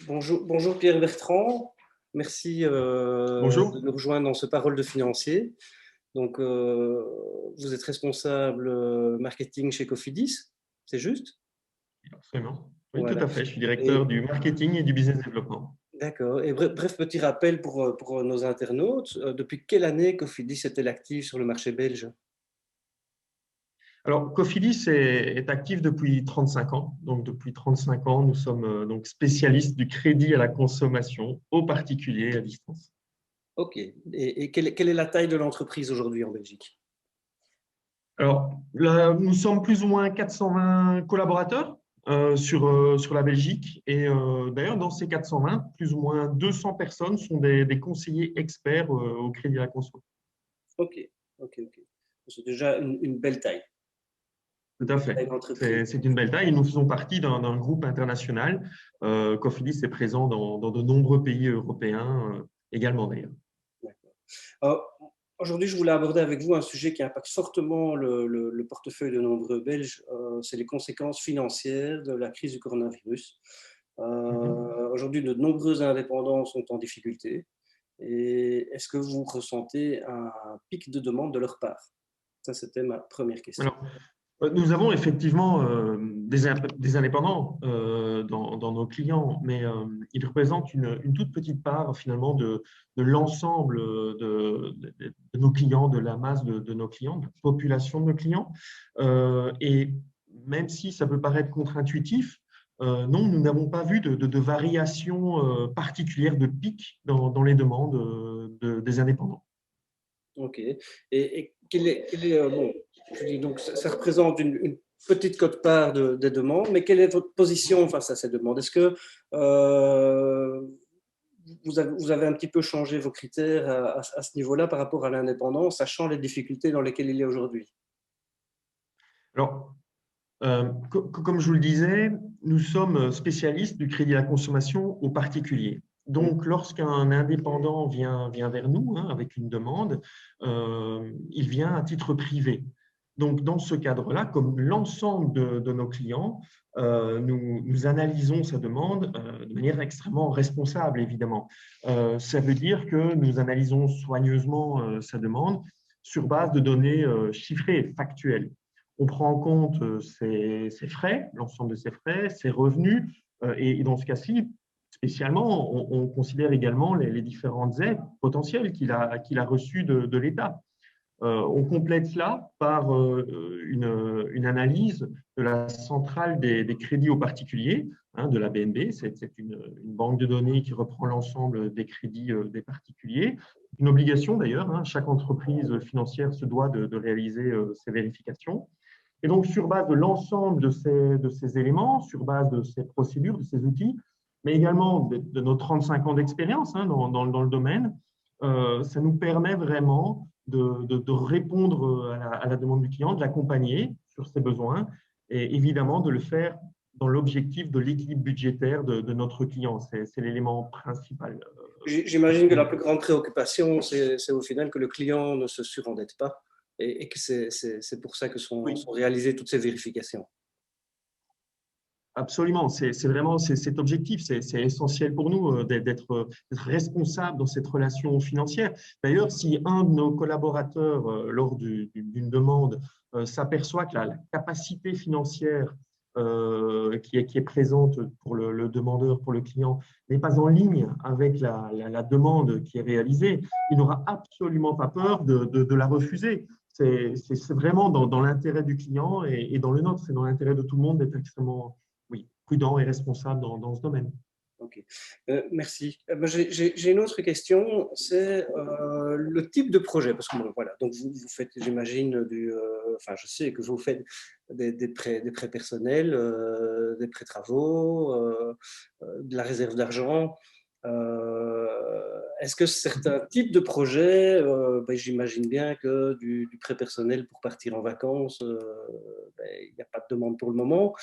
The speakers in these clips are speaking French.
Bonjour Pierre Bertrand, merci de Bonjour. nous rejoindre dans ce Parole de financier. Donc, vous êtes responsable marketing chez Cofidis, c'est juste? Absolument. Oui, tout Voilà. à fait. Je suis directeur Et du marketing et du business développement. d'accord. Et bref, petit rappel pour nos internautes. Depuis quelle année Cofidis est-elle active sur le marché belge? Alors, Cofidis est actif depuis 35 ans. Donc, depuis 35 ans, nous sommes donc spécialistes du crédit à la consommation aux particuliers à distance. Ok. Et quelle est la taille de l'entreprise aujourd'hui en Belgique? Alors, là, nous sommes plus ou moins 420 collaborateurs sur la Belgique. Et d'ailleurs, dans ces 420, plus ou moins 200 personnes sont des conseillers experts au crédit à la consommation. Ok, ok. C'est déjà une belle taille, Tout une à belle fait. taille d'entreprise. C'est une belle taille et nous faisons partie d'un groupe international. Cofidis est présent dans de nombreux pays européens également d'ailleurs. D'accord. Alors, aujourd'hui, je voulais aborder avec vous un sujet qui impacte fortement le portefeuille de nombreux Belges, c'est les conséquences financières de la crise du coronavirus. Mhm. Aujourd'hui, de nombreux indépendants sont en difficulté. Et est-ce que vous ressentez un pic de demande de leur part? Ça, c'était ma première question. Alors, nous avons effectivement des indépendants dans nos clients, mais ils représentent une toute petite part finalement de l'ensemble de nos clients, de la masse de nos clients, de la population de nos clients. Et même si ça peut paraître contre-intuitif, non, nous n'avons pas vu de variation particulière, de pic dans les demandes des indépendants. Ok. Et bon, je dis donc, ça représente une petite quote-part des demandes, mais quelle est votre position face à ces demandes? Est-ce que euh, vous avez un petit peu changé vos critères à ce niveau-là par rapport à l'indépendance, sachant les difficultés dans lesquelles il est aujourd'hui? Alors, comme je vous le disais, nous sommes spécialistes du crédit à la consommation aux particuliers. Oui. Donc, lorsqu'un indépendant vient vers nous hein, avec une demande, il vient à titre privé. Donc, dans ce cadre-là, comme l'ensemble de nos clients, nous analysons sa demande de manière extrêmement responsable, évidemment. Ça veut dire que nous analysons soigneusement sa demande sur base de données chiffrées, factuelles. On prend en compte ses frais, l'ensemble de ses frais, ses revenus, et dans ce cas-ci, spécialement, on considère également les différentes aides potentielles qu'il a reçues de l'État. On complète cela par une analyse de la centrale des crédits aux particuliers, hein, de la BNB. C'est une banque de données qui reprend l'ensemble des crédits des particuliers. Une obligation d'ailleurs, hein, chaque entreprise financière se doit de réaliser ces vérifications. Et donc, sur base de l'ensemble de ces éléments, sur base de ces procédures, de ces outils, mais également de nos 35 ans d'expérience hein, dans le domaine, ça nous permet vraiment de répondre à la demande du client, de l'accompagner sur ses besoins et évidemment de le faire dans l'objectif de l'équilibre budgétaire de notre client. C'est l'élément principal. J'imagine que la plus grande préoccupation, c'est au final que le client ne se surendette pas et que c'est pour ça que Oui, sont réalisées toutes ces vérifications. absolument, c'est vraiment cet objectif, c'est essentiel pour nous d'être responsable dans cette relation financière. D'ailleurs, si un de nos collaborateurs, lors d'une demande, s'aperçoit que la capacité financière qui est présente pour le demandeur, pour le client, n'est pas en ligne avec la demande qui est réalisée, il n'aura absolument pas peur de la refuser. C'est vraiment dans l'intérêt du client et dans le nôtre, c'est dans l'intérêt de tout le monde d'être extrêmement oui, prudent et responsable dans ce domaine. Ok, merci. Ben, j'ai une autre question, c'est le type de projet, parce que bon, voilà, donc vous faites, j'imagine, enfin, je sais que vous faites des prêts personnels, des prêts travaux, de la réserve d'argent. Est-ce que certains types de projets, ben, j'imagine bien que du prêt personnel pour partir en vacances, ben, il n'y a pas de demande pour le moment.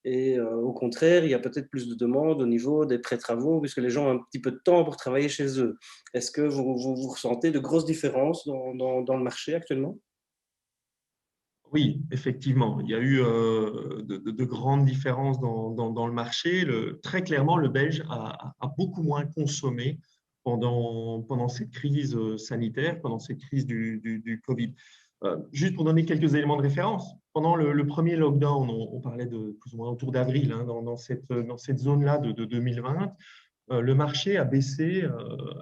Et au contraire, il y a peut-être plus de demandes au niveau des prêts travaux, puisque les gens ont un petit peu de temps pour travailler chez eux. Est-ce que vous ressentez de grosses différences dans le marché actuellement? Oui, effectivement, il y a eu de grandes différences dans le marché. Très clairement, le Belge a beaucoup moins consommé pendant cette crise sanitaire, pendant cette crise du Covid. Juste pour donner quelques éléments de référence, pendant le premier lockdown, on parlait de plus ou moins autour d'avril, hein, dans cette zone-là de 2020, le marché a baissé,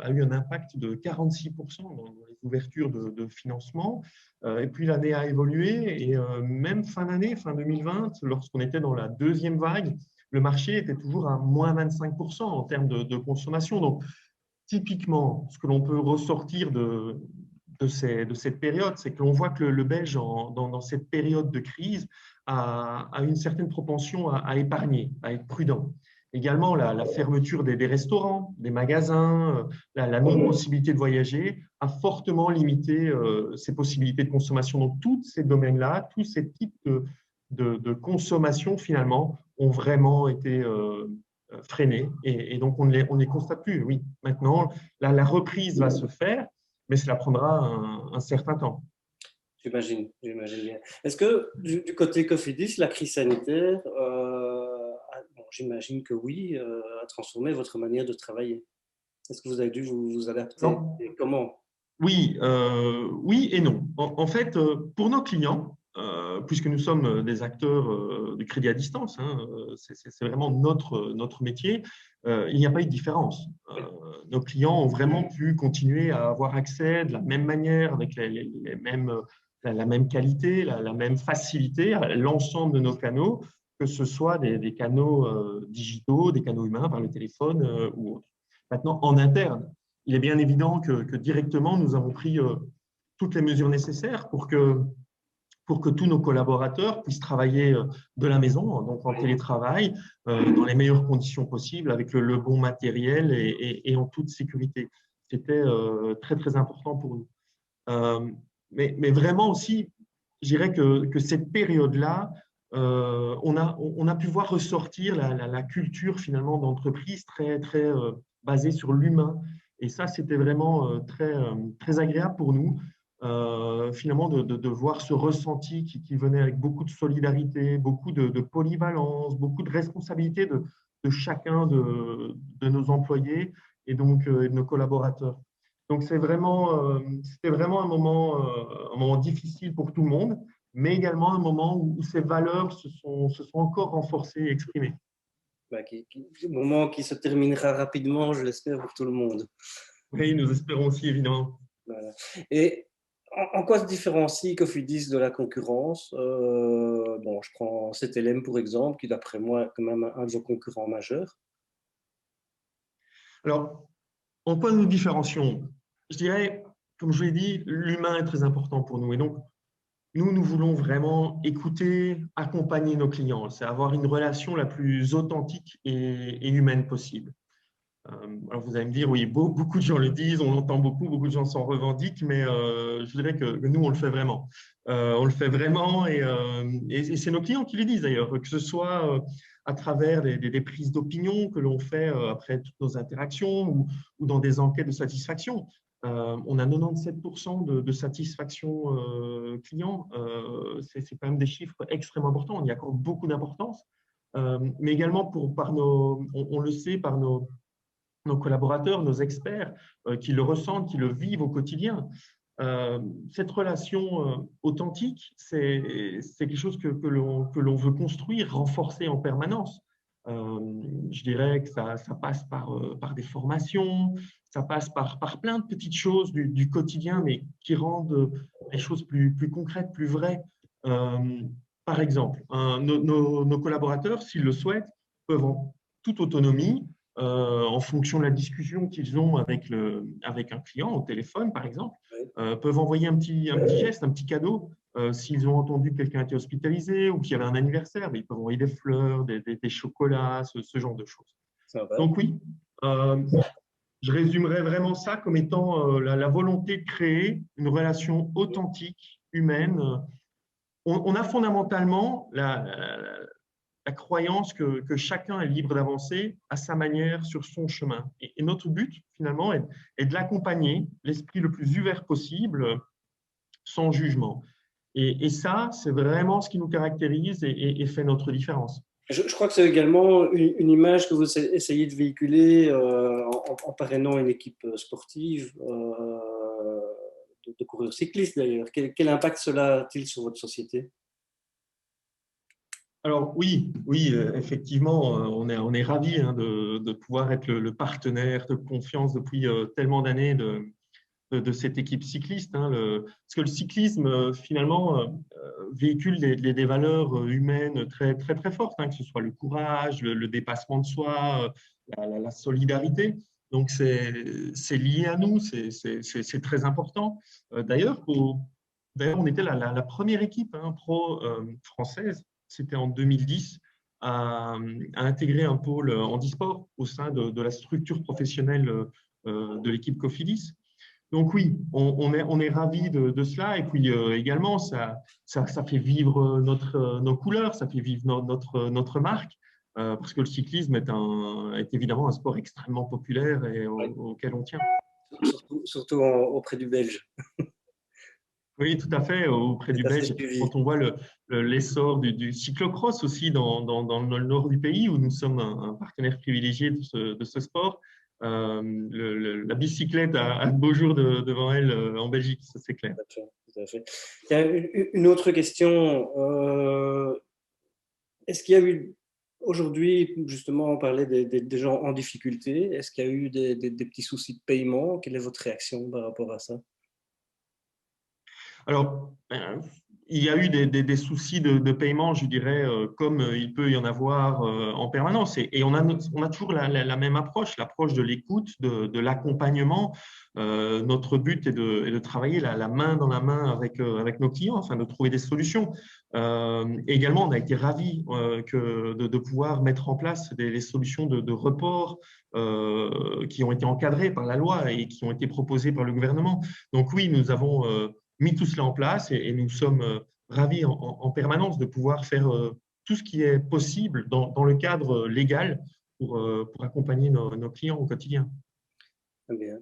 a eu un impact de 46% dans les ouvertures de financement. Et puis l'année a évolué et même fin d'année, fin 2020, lorsqu'on était dans la deuxième vague, le marché était toujours à moins 25% en termes de consommation. Donc, typiquement, ce que l'on peut ressortir de cette période, c'est que l'on voit que le Belge, dans cette période de crise, a une certaine propension à épargner, à être prudent. Également, la fermeture des restaurants, des magasins, la non-possibilité de voyager a fortement limité ces possibilités de consommation. Donc, tous ces domaines-là, tous ces types de consommation, finalement, ont vraiment été freinés. Et donc, on ne les constate plus. Oui, maintenant, la reprise va se faire, mais cela prendra un certain temps. J'imagine bien. Est-ce que du côté Cofidis, la crise sanitaire, bon, j'imagine que oui, a transformé votre manière de travailler. Est-ce que vous avez dû vous adapter? Non. Et comment? Oui, oui et non. En fait, pour nos clients, puisque nous sommes des acteurs du crédit à distance, hein, c'est vraiment notre métier, il n'y a pas eu de différence. Nos clients ont vraiment pu continuer à avoir accès de la même manière, avec les mêmes, la même qualité, la même facilité à l'ensemble de nos canaux, que ce soit des canaux digitaux, des canaux humains par le téléphone ou autres. Maintenant, en interne, il est bien évident que directement, nous avons pris toutes les mesures nécessaires pour que tous nos collaborateurs puissent travailler de la maison, donc en télétravail, dans les meilleures conditions possibles, avec le bon matériel et en toute sécurité. C'était très, très important pour nous. Euh, mais vraiment aussi, je dirais que cette période-là, on a pu voir ressortir la culture finalement d'entreprise très, très basée sur l'humain. Et ça, c'était vraiment très agréable pour nous, finalement, de voir ce ressenti qui venait avec beaucoup de solidarité, beaucoup de polyvalence, beaucoup de responsabilité de chacun de nos employés et donc de nos collaborateurs. Donc, c'était vraiment un moment difficile pour tout le monde, mais également un moment où ces valeurs se sont encore renforcées et exprimées. Bah, moment qui se terminera rapidement, je l'espère, pour tout le monde. Oui, nous espérons aussi, évidemment. Voilà. Et en quoi se différencie Cofidis de la concurrence? Bon, je prends CTLM pour exemple, qui d'après moi est quand même un de vos concurrents majeurs. Alors, en quoi nous différencions? Je dirais, comme je l'ai dit, l'humain est très important pour nous. Et donc, nous voulons vraiment écouter, accompagner nos clients. C'est avoir une relation la plus authentique et humaine possible. Alors vous allez me dire, oui, beaucoup de gens le disent, on l'entend beaucoup de gens s'en revendiquent, mais je dirais que nous, on le fait vraiment. On le fait vraiment et c'est nos clients qui le disent d'ailleurs, que ce soit à travers des prises d'opinion que l'on fait après toutes nos interactions ou dans des enquêtes de satisfaction. On a 97% de satisfaction client. C'est quand même des chiffres extrêmement importants. On y accorde beaucoup d'importance, mais également on le sait par nos collaborateurs, nos experts, qui le ressentent, qui le vivent au quotidien. Cette relation authentique, c'est quelque chose que l'on veut construire, renforcer en permanence. Je dirais que ça passe par des formations, ça passe par plein de petites choses du quotidien, mais qui rendent les choses plus concrètes, plus vraies. Par exemple, nos collaborateurs, s'ils le souhaitent, peuvent en toute autonomie, en fonction de la discussion qu'ils ont avec un client au téléphone, par exemple, peuvent envoyer un petit geste, un petit cadeau. S'ils ont entendu que quelqu'un était hospitalisé ou qu'il y avait un anniversaire, ils peuvent envoyer des fleurs, des chocolats, ce genre de choses. Donc oui, je résumerais vraiment ça comme étant la volonté de créer une relation authentique, humaine. On a fondamentalement la croyance que chacun est libre d'avancer à sa manière sur son chemin. Et notre but, finalement, est de l'accompagner, l'esprit le plus ouvert possible, sans jugement. Et ça, c'est vraiment ce qui nous caractérise et fait notre différence. Je crois que c'est également une image que vous essayez de véhiculer en parrainant une équipe sportive, de coureurs cyclistes d'ailleurs. Quel impact cela a-t-il sur votre société? Alors oui, oui, effectivement, on est ravis hein, de pouvoir être le partenaire de confiance depuis tellement d'années de cette équipe cycliste. Hein, parce que le cyclisme, finalement, véhicule des valeurs humaines très, très, très fortes, hein, que ce soit le courage, le dépassement de soi, la solidarité. Donc, c'est lié à nous, c'est très important. D'ailleurs, on était la première équipe hein, pro française, c'était en 2010, à intégrer un pôle handisport au sein de la structure professionnelle de l'équipe Cofidis. Donc oui, on est ravis de cela. Et puis également, ça fait vivre nos couleurs, ça fait vivre notre marque, parce que le cyclisme est évidemment un sport extrêmement populaire et Oui. auquel on tient. Surtout auprès du Belge. Oui, tout à fait, auprès du C'est assez Belge. suivi. Quand on voit l'essor du cyclocross aussi dans le nord du pays, où nous sommes un partenaire privilégié de ce sport, la bicyclette a de beaux jours devant elle en Belgique, ça c'est clair. Tout à fait, tout à fait. Il y a une autre question. Est-ce qu'il y a eu, aujourd'hui, justement, on parlait des gens en difficulté, est-ce qu'il y a eu des petits soucis de paiement? Quelle est votre réaction par rapport à ça? Alors, il y a eu des soucis de paiement, je dirais, comme il peut y en avoir en permanence. Et on a toujours la même approche, l'approche de l'écoute, de l'accompagnement. Notre but est de travailler la main dans la main avec nos clients, afin de trouver des solutions. Et également, on a été ravis de pouvoir mettre en place des solutions de report qui ont été encadrées par la loi et qui ont été proposées par le gouvernement. Donc oui, nous avons mis tout cela en place et nous sommes ravis en permanence de pouvoir faire tout ce qui est possible dans le cadre légal pour accompagner nos clients au quotidien. Très bien.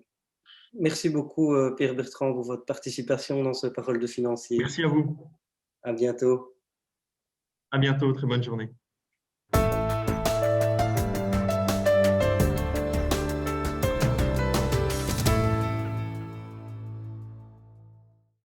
Merci beaucoup, Pierre Bertrand, pour votre participation dans ce Parole de financier. Merci à vous. À bientôt. À bientôt. Très bonne journée.